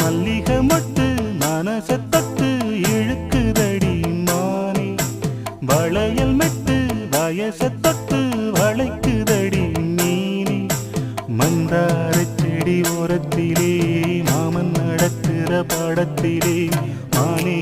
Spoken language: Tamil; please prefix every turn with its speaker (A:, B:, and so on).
A: மல்லிகை மட்டு மனச தொட்டு இழுக்குதடி மானே வளையல் மெட்டு வயச தொட்டு வளைக்குதடி மீனே மந்தார செடி ஓரத்திலே மாமன் நடக்கிற படத்திலே மானே